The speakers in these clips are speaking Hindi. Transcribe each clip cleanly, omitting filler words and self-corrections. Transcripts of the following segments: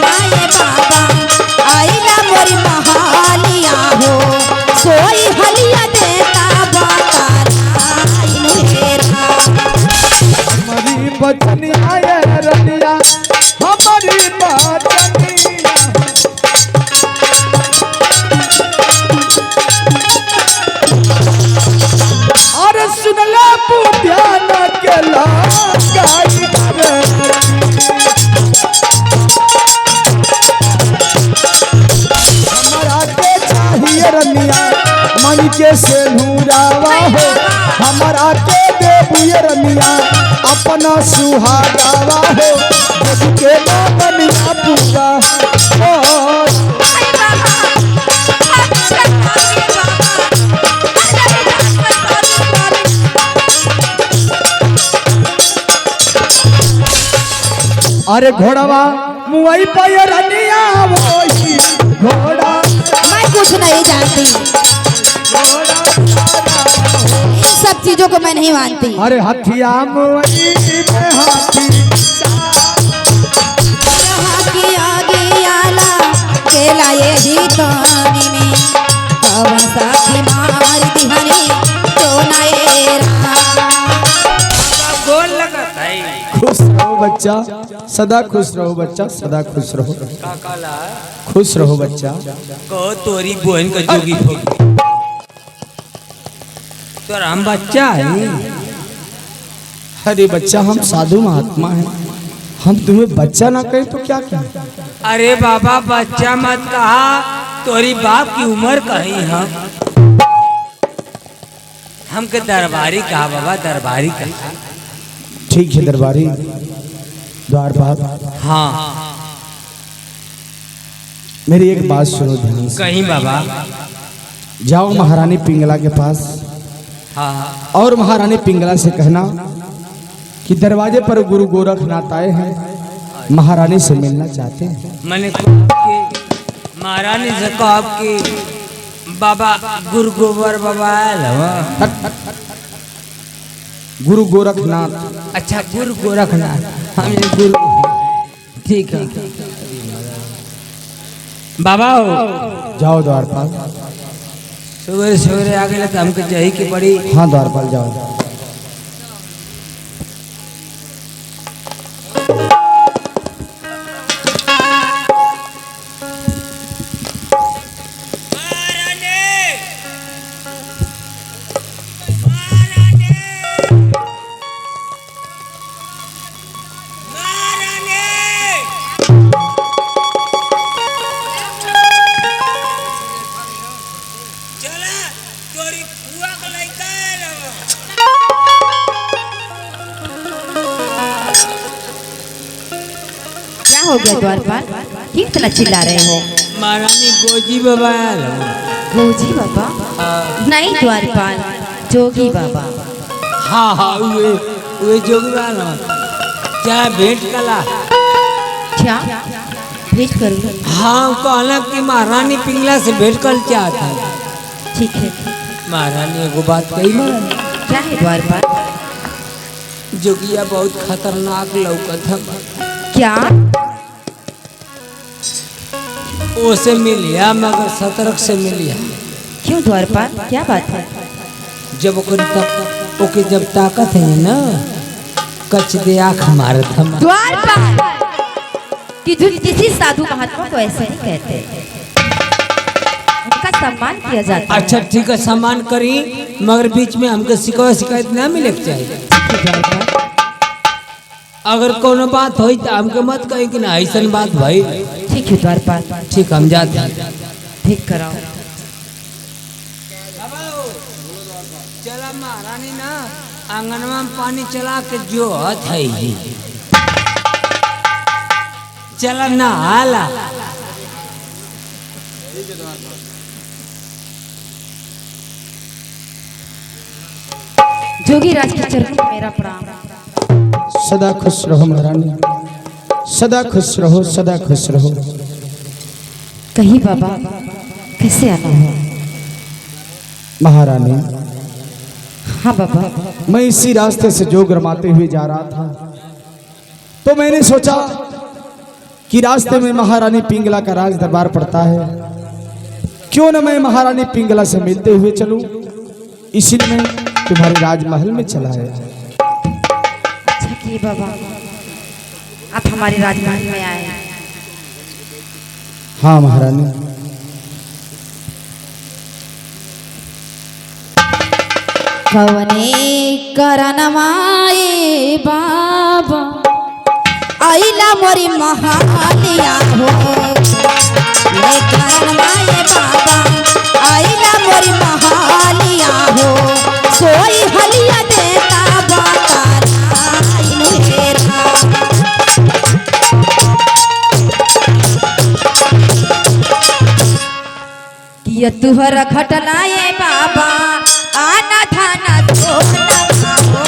माए बाबा आई ना मोरी महालिया हो सोई हलिया देता बताराई मेरा हमारी बचनिया ये रनिया हमारी बचनिया अरे सुन ले ध्यान के लगाई रे हमारा के चाहिए रनिया मन के से नूरावा हो हमारा के देबुए रनिया अपना सुहागावा हो जग के बनिया पूरा हो अरे घोड़वा मुआई पाय रनिया वही घोड़ा मैं कुछ नहीं जानती इन सब चीजों को मैं नहीं मानती अरे हथिया मुआई में हाथी हाथी आगे आला केला ये ही ताने में कवन साथी मार दिहनी तो नायरा गोल लगा भाई खुश रहो बच्चा सदा खुश रहो बच्चा सदा खुश रहो काकाला खुश रहो बच्चा कहो तोरी बहन का जोगी भोगी तो हम बच्चा है अरे बच्चा हम साधु महात्मा हैं हम तुम्हें बच्चा ना कहें तो क्या कहें अरे बाबा बच्चा मत कहा तोरी बाप की उम्र कही हमके दरबारी कहा बाबा दरबारी कहा ठीक है दरबारी द्वारपाल हाँ मेरी एक बात सुनो ध्यान से कहीं बाबा जाओ महारानी पिंगला के पास हाँ और महारानी पिंगला से कहना कि दरवाजे पर गुरु गोरखनाथ आए हैं महारानी से मिलना चाहते हैं मैंने महारानी से कहा कि बाबा गुरु गोबर बाबा आयल हवा। गुरु गोरखनाथ अच्छा गुरु गोरखनाथ हम ये गुरु ठीक है बाबा हो जाओ द्वारपाल सवेरे सवेरे आ गए तो हमको चाहिए कि बड़ी हाँ द्वारपाल जाओ हो गया द्वारपाल क्यों इतना चिल्ला रहे हो महारानी गोजी बाबा आयल हवा। गोजी बाबा नहीं द्वारपाल जोगी बाबा हाँ हाँ वे जोगी बाबा चाहे भेंट कला क्या भेंट करूँ हाँ कहला कि महारानी पिंगला से भेंट कर चाहता है ठीक है महारानी एगो बात कही क्या है द्वारपाल जोगिया बहुत खतरनाक लौकत है क्या ओसे मिलिया मगर सतर्क से मिलिया क्यों द्वारपाल क्या बात है जब ओके जब ताकत है ना कच दे आँख मारत हम द्वारपाल कि किसी साधु महात्मा को ऐसे नहीं कहते उनका सम्मान किया जाता है अच्छा ठीक है सम्मान करी मगर बीच में हमको शिकायत ना मिले के चाहिए अगर कोनो बात हो तो हमके मत कही कि ना ऐसा बात भाई ठीक है द्वारपाल ठीक हम जाते हैं ठीक कराओ चला महारानी ना आंगनवा में पानी चला के जो है चला ना हाला जोगी राज के चरणों में मेरा प्रणाम सदा खुश रहो महारानी सदा खुश रहो सदा खुश रहो कहीं बाबा कैसे आना हुआ महारानी हाँ बाबा मैं इसी रास्ते से जोग रमाते हुए जा रहा था तो मैंने सोचा कि रास्ते में महारानी पिंगला का राज दरबार पड़ता है, क्यों न मैं महारानी पिंगला से मिलते हुए चलूं, इसीलिए मैं तुम्हारे राजमहल में चला आया। अच्छा किए बाबा, आप हमारे राजमहल में आए। हाँ महारानी। कवने करनवाए बाबा आइला मोरी महालिया हो, ये करनवाए बाबा आइला मोरी महालिया हो, सोई हलिया देता बाताराई मेरा। किया तुहर घटनाए बाबा आना थाना सोना हो,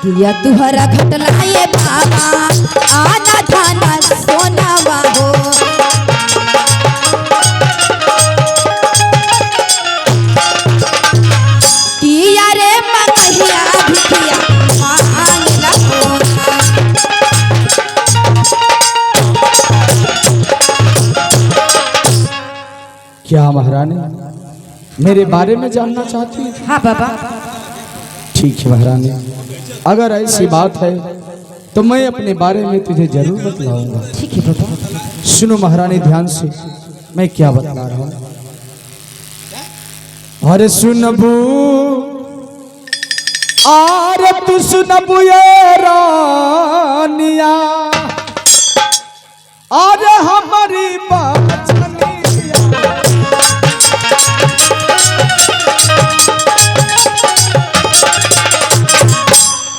किया तुहरा घटनाए बाबा आना थाना सोनावा हो। किया रे मकहिया भिखिया मांग लगो, क्या महारानी मेरे बारे में जानना चाहती है? हाँ बाबा। ठीक है महारानी, अगर ऐसी बात है तो मैं अपने बारे में तुझे जरूर बतलाऊंगा। ठीक है बाबा। सुनो महारानी ध्यान से, मैं क्या बता रहा हूँ। अरे सुनबू, आरे तू सुनबू ये रानिया, अरे हमारी बचनिया,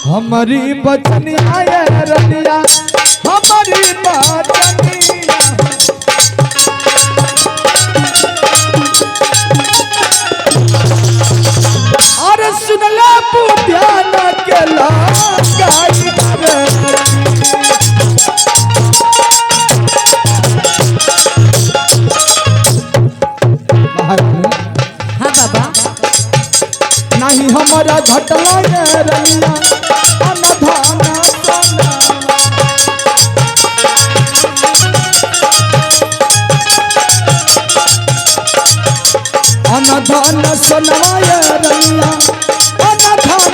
हमारी बचनिया ये रनिया, हमारी बचनिया। अरे सुन ले पुतियान के लगाई रे, महारानी। हाँ बाबा। नहीं हमारा घटला ये रनिया, अनधाना सोना। अनधान सोना ये रनिया, अनधान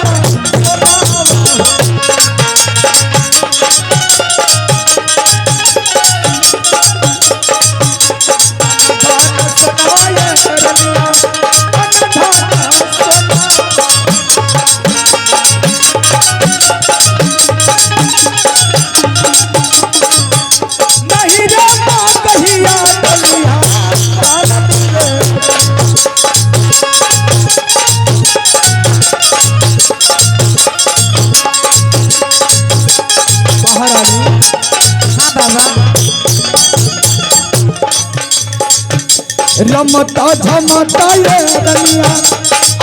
रमता झमता ये रनिया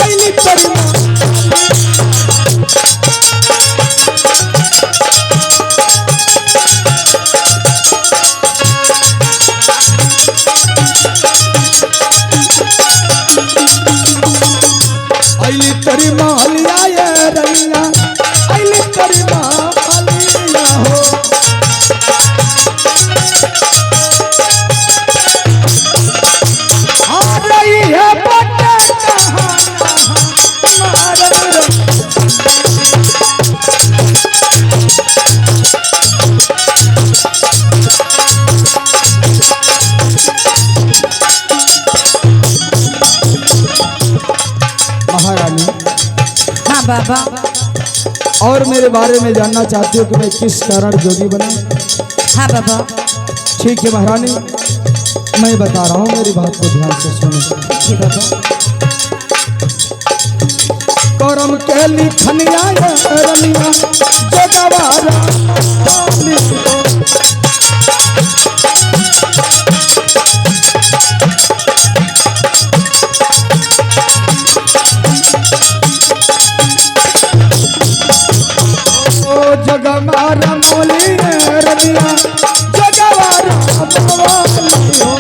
अली परिमा। अली परिमा अलिया ये रनिया, अली परिमा अलिया हो। महारानी। हाँ बाबा। और मेरे बारे में जानना चाहती हो कि मैं किस कारण जोगी बना? हाँ बाबा। ठीक है महारानी, मैं बता रहा हूँ, मेरी बात को ध्यान से सुनो। ठीक है बाबा। करम के लिखनिया रनिया जोगवारा जगमारा मोली रनिया जगवारा मोली हो।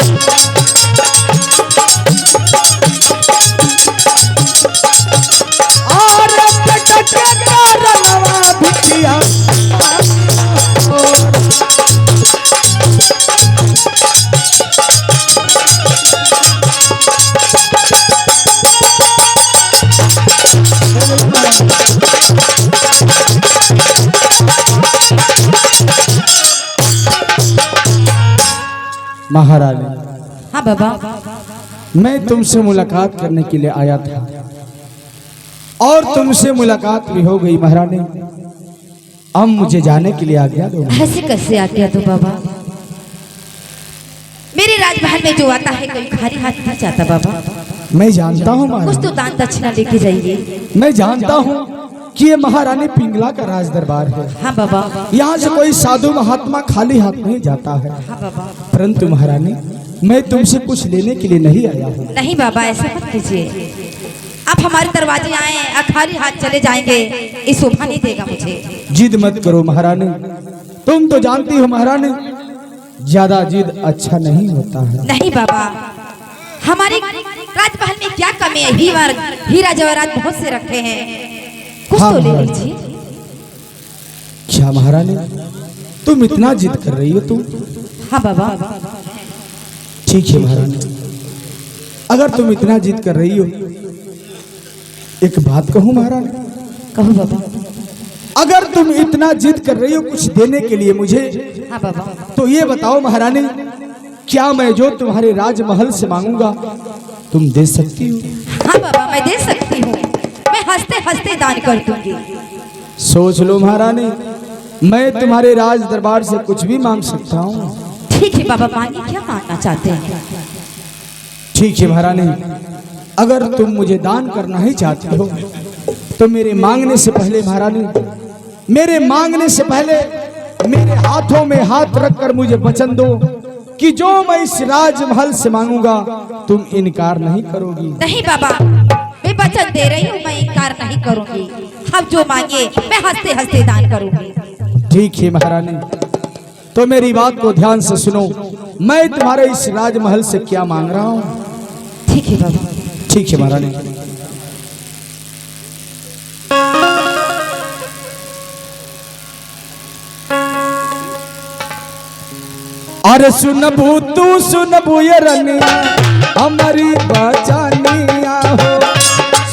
और कारणवा भिखिया महारानी, हाँ बाबा। मैं तुमसे मुलाकात करने के लिए आया था और तुमसे मुलाकात भी हो गई महारानी। अब मुझे जाने के लिए आज्ञा दो। ऐसे कैसे आ गया तो बाबा? मेरे राजमहल में जो आता है कोई खाली हाथ नहीं जाता बाबा। मैं जानता हूँ कुछ महारानी, तो दान दक्षिणा लेके जाइए। मैं जानता हूँ कि ये महारानी पिंगला का राज दरबार है। हाँ बाबा। यहाँ से कोई साधु महात्मा खाली हाथ नहीं जाता है। हाँ बाबा। परंतु महारानी, मैं तुमसे कुछ लेने के लिए नहीं आया हूँ। नहीं बाबा, ऐसा मत कीजिए। आप हमारे दरवाजे आए और खाली हाथ चले जाएंगे, ये शोभा नहीं देगा मुझे। जिद मत करो महारानी, तुम तो जानती हो महारानी, ज्यादा जिद अच्छा नहीं होता है। नहीं बाबा, हमारे राजमहल में क्या कमी है? हीरा जवाहरात बहुत से रखे हैं, कुछ हाँ, तो ले महारानी। लीजिए। क्या महारानी, तुम इतना जिद कर रही हो तुम? हाँ बाबा। ठीक है महारानी, अगर तुम इतना जिद कर रही हो, एक बात कहूँ महारानी? कहो बाबा। अगर तुम इतना जिद कर रही हो कुछ देने के लिए मुझे, हाँ बाबा। तो ये बताओ महारानी, क्या मैं जो तुम्हारे राजमहल से मांगूंगा तुम दे सकती हो? हाँ बाबा, मैं दे सकती हूँ। मैं हंसते हंसते दान कर दूंगी। सोच लो महारानी, मैं तुम्हारे राज दरबार से कुछ भी मांग सकता हूँ। ठीक है बाबा, मांगिए, क्या मांगना चाहते हैं? ठीक है महारानी, अगर तुम मुझे दान करना ही चाहती हो तो मेरे मांगने से पहले महारानी, मेरे मांगने से पहले मेरे हाथों में हाथ रखकर मुझे वचन दो कि जो मैं इस राजमहल से मांगूंगा तुम इनकार नहीं करोगी। नहीं बाबा, मैं वचन दे रही हूँ, मैं इनकार नहीं करूंगी। आप जो मांगे मैं हंसते हंसते दान करूंगी। ठीक है महारानी, तो मेरी बात को ध्यान से सुनो, मैं तुम्हारे इस राजमहल से क्या मांग रहा हूँ। ठीक है बाबा। ठीक है महारानी। अरे सुनबू तू सुनबू ये रनिया हमारी बचानिया हो,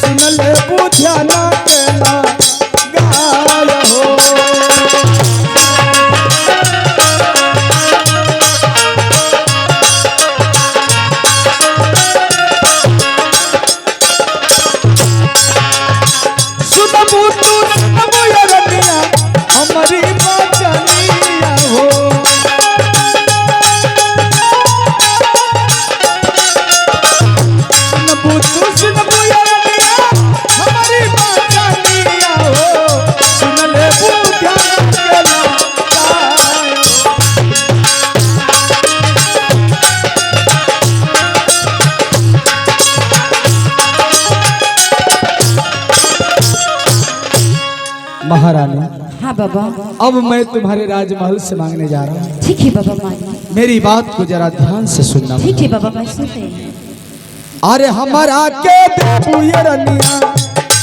सुन ले बुझाना केला गाय हो। सुनबू तू सुनबू ये रनिया हमारी बचानिया हो, महारानी। हाँ बाबा। अब मैं तुम्हारे राजमहल से मांगने जा रहा हूँ। ठीक है बाबा, मानिए। मेरी बात को जरा ध्यान से सुनना। ठीक है बाबा, मैं सुन रही हूँ। अरे हमारा के देबू ये रनिया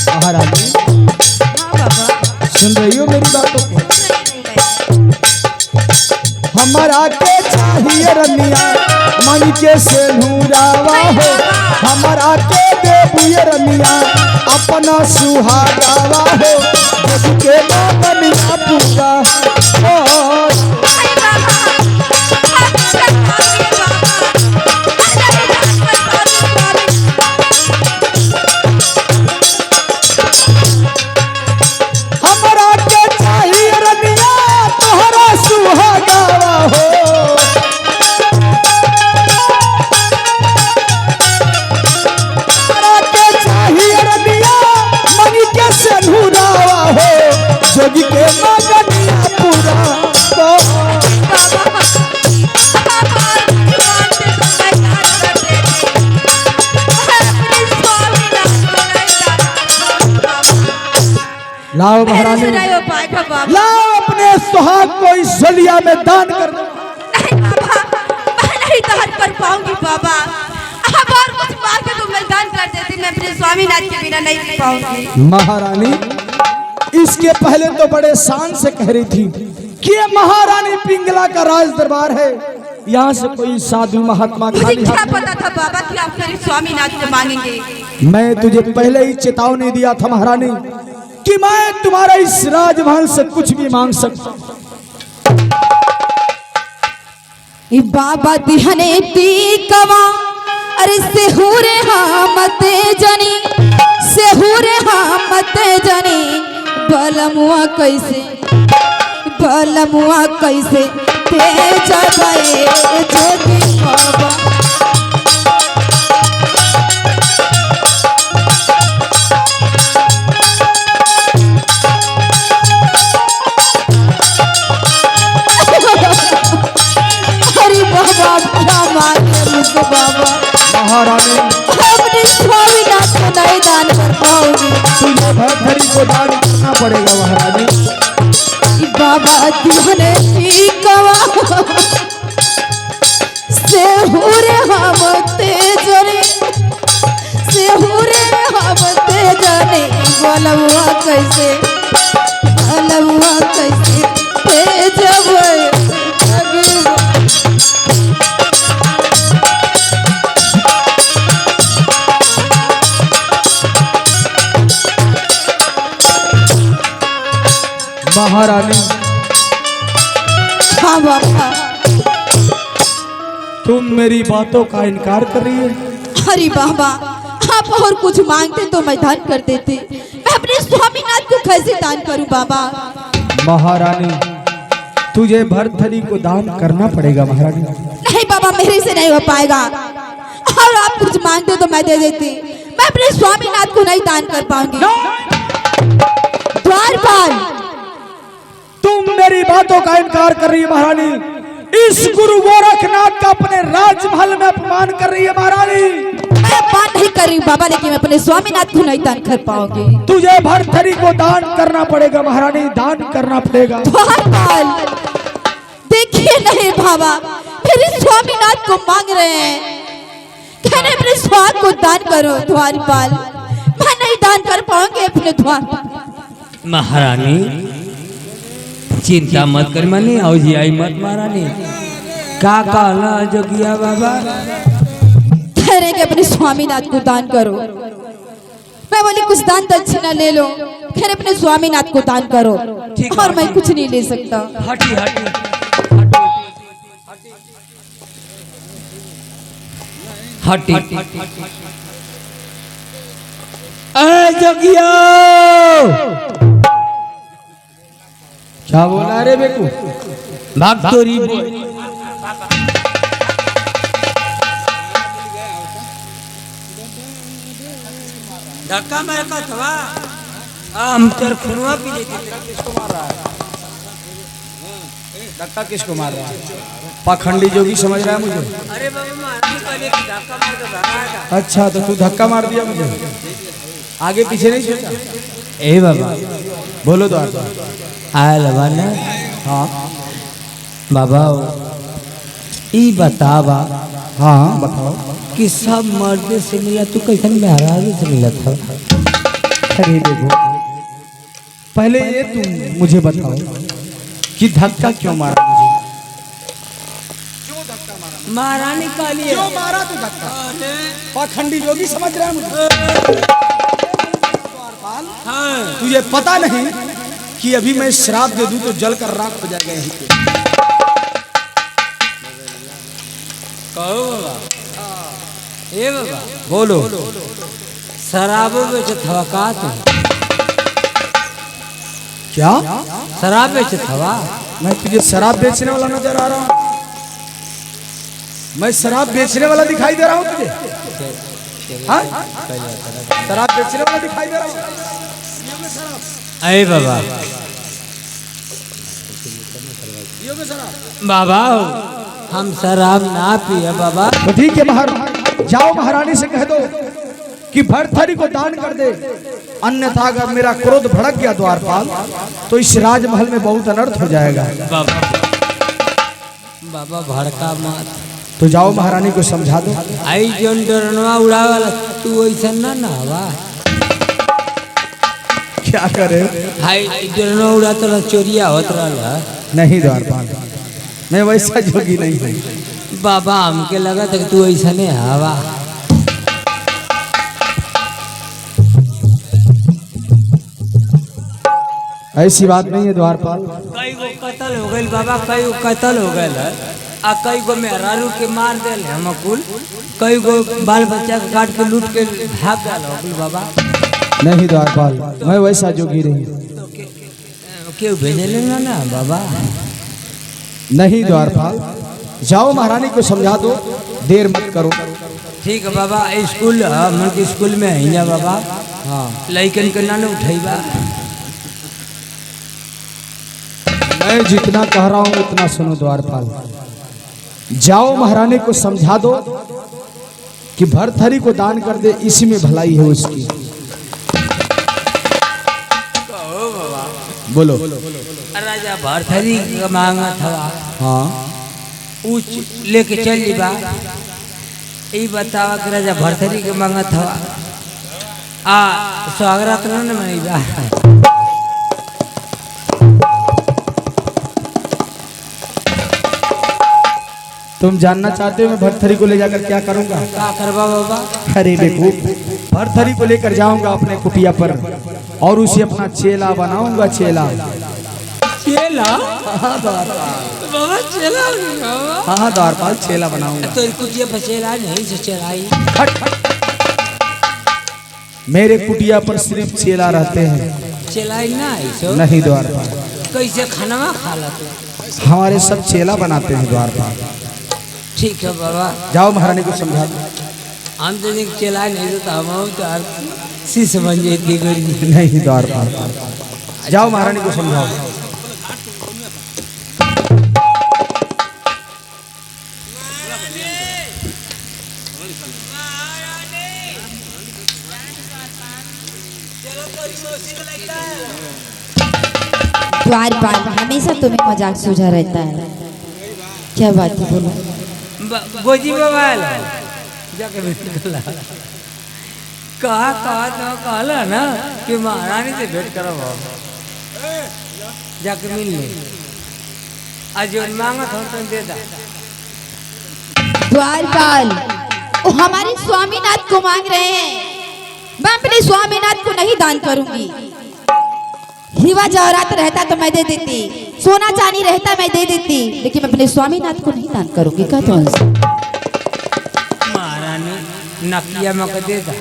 महारानी, हाँ बाबा। सुन रही हो मेरी बातों को? हमारा के चाहिए रनिया मन के से नूरावा हो, हमारा के देबू ये रनिया अपना सुहागावा हो, के बनिया पूरा हो। हमारा के चाहिए रनिया तोहरा सुहागावा हो, हमारा के चाहिए रनिया मन के से नूरावा हो, जोगी के मगनिया पूरा हो। लाओ महारानी, लाओ अपने सुहाग को इस जलिया में दान कर दो। नहीं बाबा, मैं नहीं दान कर पाऊंगी बाबा। आप और कुछ मांग के तो मैं दान कर देती, मैं अपने स्वामीनाथ के बिना नहीं रह पाऊंगी। महारानी, इसके पहले तो बड़े शान से कह रही थी कि ये महारानी पिंगला का राज दरबार है, यहाँ से कोई साधु महात्मा मुझे खाली क्या हाथ पता था बाबा कि आप मेरे स्वामीनाथ को मांगेंगे। मैं तुझे पहले ही चेतावनी दिया था महारानी कि मैं तुम्हारा इस राजमहल से कुछ भी मांग सकता हूं। ई बाबा दिहने टीकवा अरे सेहुरे हमते जनी सेहुरे हमते जनी बलमुआ कैसे तेज भये जोगी बाबा। अरे बाबा क्या मांगे मुझको बाबा। महारानी अपने स्वामीनाथ को नहीं दान कर पाओगी। तुझे भरथरी को दान करना पड़ेगा महारानी। बाबा दिहने टीकवा सेहुरे हमते जनी सेहुरे हमते जनी बलमुआ कैसे तेज भये जोगी बाबा। महारानी हाँ बाबा। तुम मेरी बातों का इनकार कर रही है। अरे बाबा आप और कुछ मांगते तो मैं दान कर देते। मैं अपने स्वामीनाथ को कैसे दान करूं बाबा। महारानी तुझे भरथरी को दान करना पड़ेगा महारानी। नहीं बाबा मेरे से नहीं हो पाएगा। और आप कुछ मांगते तो मैं दे देती। मैं अपने स्वामीनाथ को नहीं दान कर पाऊंगी। द्वारपाल तुम मेरी बातों का इनकार कर रही है महारानी। इस गुरु गोरखनाथ का अपने राजमहल में अपमान कर रही है महारानी। मैं अपमान नहीं कर रही बाबा, लेकिन मैं अपने स्वामीनाथ को नहीं दान कर पाऊंगी। तुझे भरथरी को दान करना पड़ेगा महारानी, दान करना पड़ेगा। द्वारपाल देखिए नहीं बाबा मेरे स्वामीनाथ को मांग रहे हैं, कहने अपने स्वाद को दान करो। द्वारपाल मैं नहीं दान कर पाऊंगी अपने द्वारपाल। महारानी चिंता मत कर मनी और जी आई मत महारानी। का कहना जोगिया बाबा ठहरे के अपने स्वामीनाथ को दान करो। मैं बोली कुछ दान दक्षिणा ले लो, फिर अपने स्वामीनाथ को दान करो। और मैं कुछ नहीं ले सकता। हटी हटी हटी ए जोगिया क्या बोला रे बेकू? भाग तोरी धक्का मार का थवा हम तेरे खुनवा पी लेते। किसको मार रहा है? धक्का किसको मार रहा है? पाखंडी जोगी समझ रहा है मुझे? अरे बाबा मारने पहले धक्का मार के भागा। अच्छा तो तू धक्का मार दिया मुझे, आगे पीछे नहीं सोचा? ए बाबा बोलो तो आता आया लबाना। हाँ बाबा ई बतावा हाँ बताओ। कि सब मर्द से मिला तू कैसे महाराज से मिला था? अरे देखो पहले ये तुम मुझे बताओ कि धक्का क्यों मारा मुझे? क्यों धक्का मारा? महारानी का लिए क्यों मारा तू धक्का? पाखंडी जोगी समझ रहा है मुझे? हाँ तुझे पता नहीं कि अभी मैं श्राप दे दूं तो जल कर राख हो जाएगा यहीं पे। कहो बाबा। ए बाबा बोलो। शराबों बेच थवा का तू? क्या? शराब बेच थवा? मैं तुझे शराब बेचने वाला नजर आ रहा हूँ? मैं शराब बेचने वाला दिखाई दे रहा हूँ तुझे? हाँ? शराब बेचने वाला दिखाई दे रहा हूँ? अरे बाबा बाबा हम शराब ना पिए बाबा। तो ठीक है जाओ महारानी से कह दो कि भरथरी को दान कर दे, अन्यथा अगर मेरा क्रोध भड़क गया द्वारपाल तो इस राजमहल में बहुत अनर्थ हो जाएगा। बाबा बाबा भड़का मत। तो जाओ महारानी को समझा दो। आई जोन डरनवा उड़ा वाला तू ऐसा ना हवा। क्या करे? हाय ड्रोन उड़ा तो चोरिया होत रहा। नहीं द्वारपाल, मैं वैसा जोगी नहीं हूँ। बाबा हमके लगा था कि तू ऐसा नहीं हवा। ऐसी बात नहीं है द्वारपाल। कई गो कत्ल हो गए बाबा, कई गो कत्ल हो गए आ कई गो मेहरारू के मार दिल हम कुल, कई गो बाल बच्चा के काट के लूट के भाग गए बाबा। नहीं द्वारपाल, मैं वैसा जोगी नहीं। क्यों भेजे ना बाबा? नहीं द्वारपाल, जाओ महारानी को समझा दो, देर मत करो। ठीक है बाबा, स्कूल हम स्कूल में है ना बाबा। हाँ लड़कन के ना उठेबा। मैं जितना कह रहा हूँ उतना सुनो द्वारपाल। जाओ महारानी को समझा दो कि भरथरी को दान कर दे, इसी में भलाई है उसकी। बोलो। राजा भरथरी का मांगा था। हाँ ऊँच लेके चल बा। ये बतावा कि राजा भरथरी के मांगा था आ स्वागत न मनी बा। तुम जानना चाहते हो मैं भरथरी को ले जाकर क्या करूंगा? क्या करवा बाबा? अरे बेवकूफ, भरथरी को लेकर जाऊंगा अपने कुटिया पर और उसे अपना चेला बनाऊंगा। चेला? चेला? हाँ बाबा चेला। हाँ द्वारपाल, चेला बनाऊंगा। तो कुटिया पर चेला नहीं से चेलाई। मेरे कुटिया पर सिर्फ चेला रहते हैं। चेलाई ना ऐसो? नहीं द्वारपाल। कैसे खाना खा लेते? हमारे सब चेला बनाते हैं द्वारपाल। ठीक है बाबा, जाओ महारानी को समझा दो। हम तो चेला नहीं तो हम तो शीश बन जाती। नहीं द्वारपाल, जाओ महारानी को समझाओ। द्वारपाल हमेशा तुम्हें मजाक सूझा रहता है, क्या बात है बोलो। गोजी बाबा जाके कहा तो कहला ना कि महारानी से भेंट करो बाबा, जाके मिल ले। आज जो मांगा था तो दे दा। द्वारपाल वो हमारे स्वामीनाथ को मांग रहे हैं, मैं अपने स्वामीनाथ को नहीं दान करूंगी। हीरा जवाहरात रहता तो मैं दे देती, सोना चांदी रहता मैं दे देती, लेकिन मैं अपने स्वामीनाथ को नहीं दान करूंगी। क्या तो महारानी नकिया में को दे दा,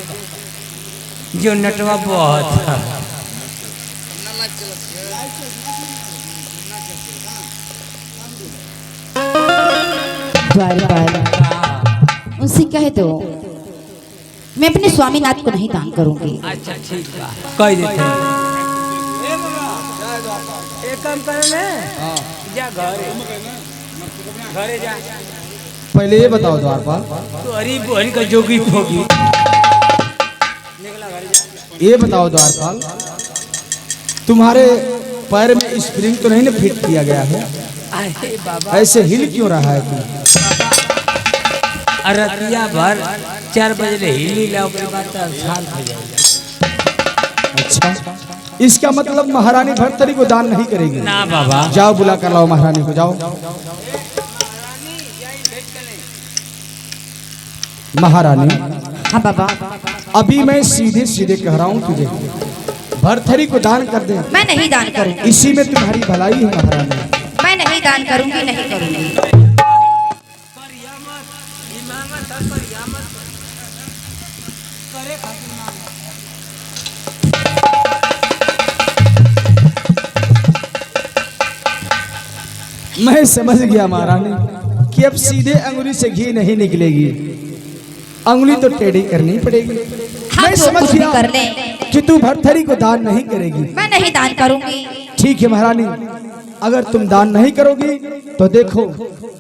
जो नटवा बहुत है। द्वारपाल उनसे कह दो मैं अपने स्वामीनाथ को नहीं दान करूंगी। अच्छा ठीक है, कह देते हैं। एक काम करने जा घरे जा। पहले ये बताओ द्वारपाल, तो अरे बहन का जोगी फोगी। ये बताओ द्वारपाल, तुम्हारे पैर में स्प्रिंग तो नहीं ना फिट किया गया है? अरे बाबा ऐसे हिल क्यों रहा है तुम? रतिया भर 4 बजे हिली लाओ के बाद साल हो जाएगा। अच्छा, इसका मतलब महारानी भरथरी को दान नहीं करेगी? ना बाबा। जाओ बुला कर लाओ महारानी को, जाओ। महारानी। हाँ बाबा। अभी मैं सीधे सीधे कह रहा हूँ तुझे, भरथरी को दान कर दे। मैं नहीं दान करूंगी। इसी में तुम्हारी भलाई है महारानी। मैं नहीं दान करूंगी, नहीं करूंगी। मैं समझ गया महारानी कि अब सीधे अंगुली से घी नहीं निकलेगी, अंगुली तो टेढ़ी करनी पड़ेगी। मैं समझ गया कर ले कि तू भरथरी को दान नहीं करेगी। मैं नहीं दान करूंगी। ठीक है महारानी, अगर तुम दान नहीं करोगी तो देखो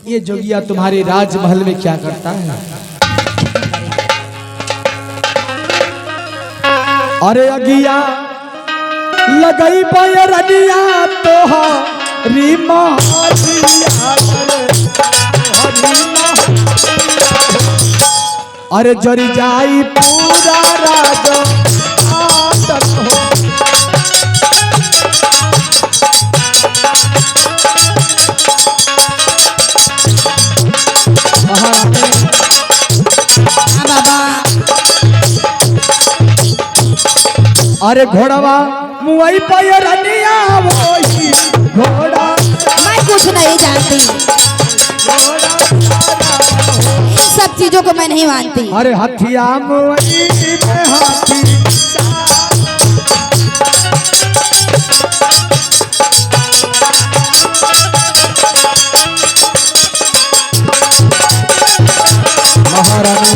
ये जोगिया तुम्हारे राजमहल में क्या करता है। अरे अगिया लगई पैरनिया तो रीमा अरे जरी जाई पूरा राज आदत हो। अरे घोड़वा मुई पैरनिया वही घोड़ा मैं कुछ नहीं जानती, इन सब चीजों को मैं नहीं मानती। अरे हथिया मुई में हाथी महारानी।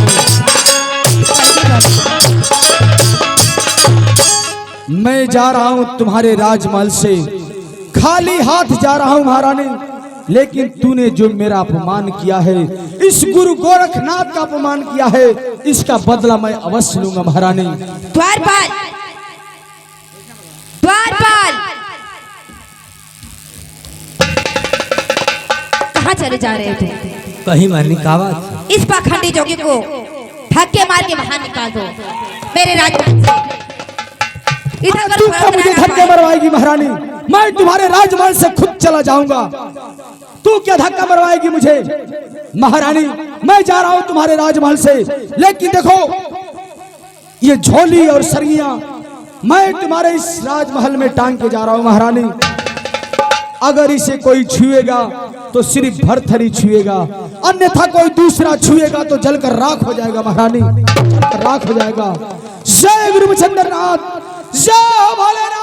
मैं जा रहा हूं तुम्हारे राजमहल से, खाली हाथ जा रहा हूं महारानी, लेकिन तूने जो मेरा अपमान किया है, इस गुरु गोरखनाथ का अपमान किया है, इसका बदला मैं अवश्य लूंगा महारानी। द्वारपाल, द्वारपाल, कहाँ चले जा रहे थे? कहीं मारनी का बात। इस पाखंडी जोगी को धक्के मार के बाहर निकाल दो मेरे राजमहल से। इधर तू क्या मुझे धक्के मरवाएगी महारानी? मैं तुम्हारे राजमहल से खुद चला जाऊंगा। तू क्या धक्का मरवाएगी मुझे महारानी? मैं जा रहा हूं तुम्हारे राजमहल से, लेकिन देखो ये झोली और सरियां मैं तुम्हारे इस राजमहल में टांग के जा रहा हूं महारानी। अगर इसे कोई छुएगा तो सिर्फ भरथरी छुएगा, अन्यथा कोई दूसरा छुएगा तो जलकर राख हो जाएगा महारानी, जलकर राख हो जाएगा। जय गुरु चंद्रनाथ, जय भोलेनाथ।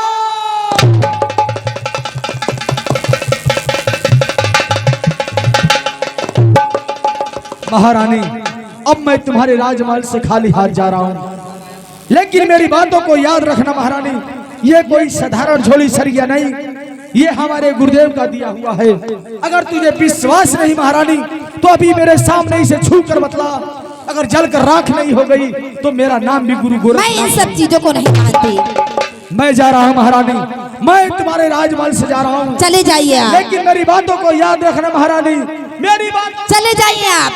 महारानी अब मैं तुम्हारे राजमहल से खाली हाथ जा रहा हूं, लेकिन मेरी बातों को याद रखना महारानी, ये कोई साधारण झोली सरिया नहीं, ये हमारे गुरुदेव का दिया हुआ है। अगर तुझे विश्वास नहीं महारानी तो अभी मेरे सामने इसे छू कर बतला, अगर जलकर राख नहीं हो गई तो मेरा नाम भी गुरु गोरखनाथ। मैं इन सब चीजों को नहीं मानती। मैं जा रहा हूं महारानी, मैं तुम्हारे राजमहल से जा रहा हूं। चले जाइए आप, लेकिन मेरी बातों को याद रखना महारानी, मेरी बात। चले जाइए आप।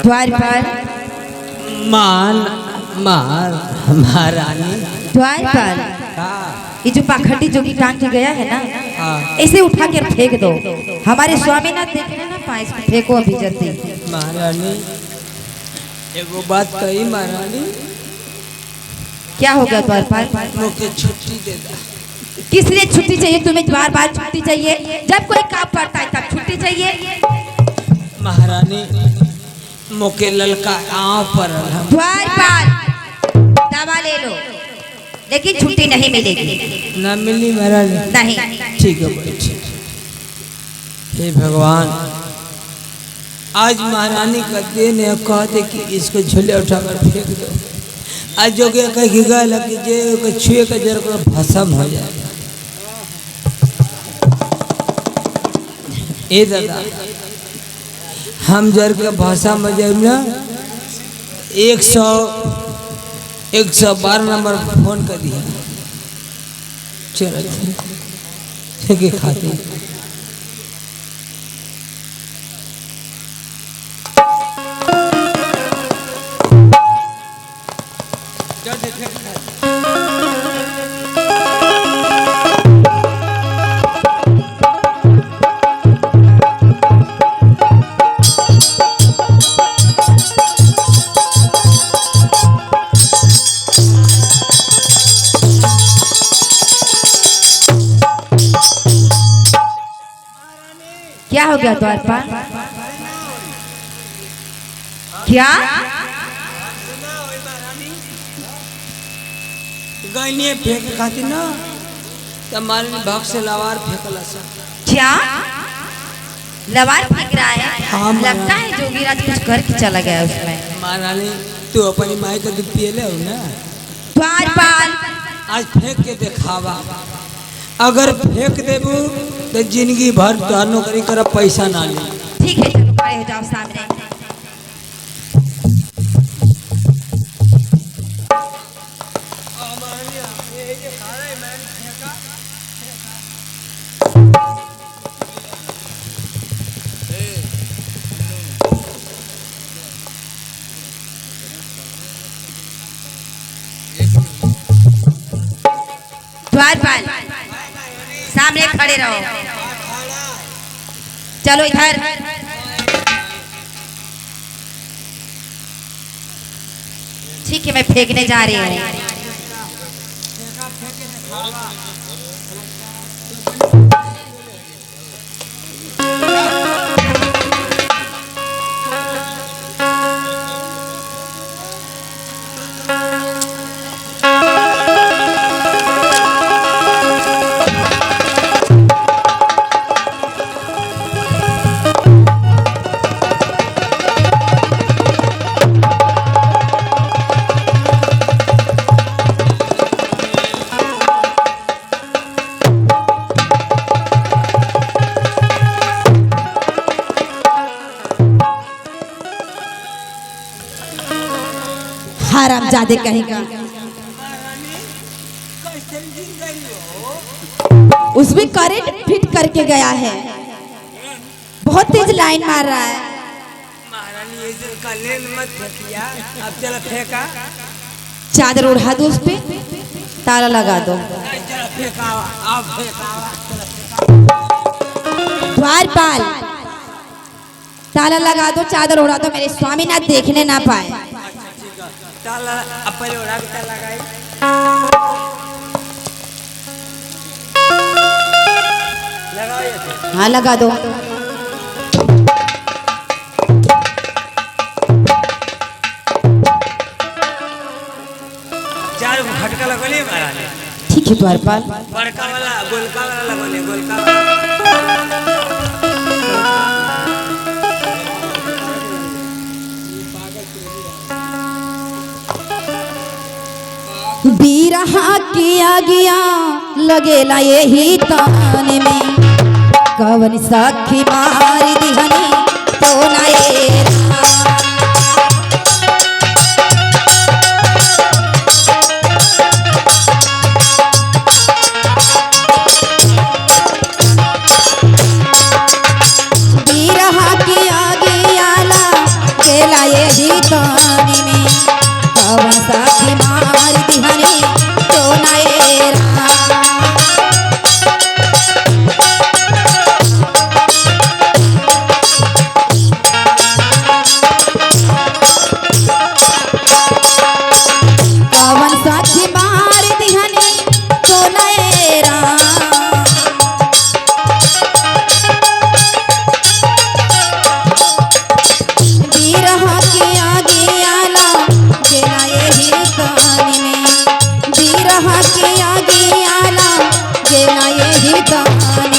द्वारपाल, मान मार महारानी। द्वारपाल, ये जो पाखंडी जोगी टांग के गया है ना, इसे उठा कर फेंक दो। हमारे स्वामीनाथ देखने ना पाए, इसको फेंको अभी जल्दी। महारानी एगो बात कही महारानी, क्या हो गया द्वारपाल? मुझे छुट्टी दे दा। किस लिए छुट्टी चाहिए तुम्हें? बार बार छुट्टी चाहिए? जब कोई काम पड़ता है तब छुट्टी चाहिए। महारानी मुके ललका आँव पर द्वारपाल, दवा ले लो, लेकिन छुट्टी नहीं मिलेगी। ना मिली महारानी? नहीं। ठीक है बैठिए। हे भगवान, आज महारानी का दिन है, कहते कि इसको झोले उठाकर फेंक दो। आज जो गया कहीं गया कि जे छुए का जर को भस्म हो जाए। ए दादा, हम जर के भाषा में जाए ना 112 नंबर फोन कर दिया। चलो ठीक खाते क्या हो गया द्वारपाल? क्या गईने फेंक खाती ना तो माल भाग से लवार फेंकला सा। क्या लवार फेंक रहा है? हाँ, लगता है जोगीराज कुछ करके चला गया उसमें। महारानी तू अपनी माई का दूध पिए ले हो ना। द्वारपाल, आज फेंक के दिखावा, अगर फेंक देबू तो जिंदगी भर तो नौकरी कर पैसा ना ले। ठीक है, चलो खड़े हो जाओ सामने। द्वारपाल, सामने खड़े रहो। चलो इधर। ठीक है, मैं फेंकने जा रही हूँ। हरामजादे कहेगा। उसमें करंट फिट करके गया है, बहुत तेज लाइन मार रहा है। महारानी ये का लेन मत फेंकिया, अब चला फेंका। चादर उड़ा दो, उस पे ताला लगा दो। चला फेंका, अब फेंका। द्वारपाल ताला लगा दो, चादर उड़ा दो, मेरे स्वामी ना देखने ना पाए। ताला अपने उड़ा के ताला लगाई। लगाओ ये। हाँ लगा दो। चार फटका लगोली महारानी। ठीक है द्वारपाल। बड़का वाला गोलका वाला लगोली, गोलका वाला। बीरहा किया गया लगेला यही ताने में, कवन सखी मारी दिहनी तो ना ये बीरहा किया गया लगेला यही ताने में, कवन सखी मारी दिहनी तो ना ये कवन साथी मार दिहनी तो नएरा। बीरहा के आगे आला गेला यही तानी में, बीरहा के आगे आला गेला यही तानी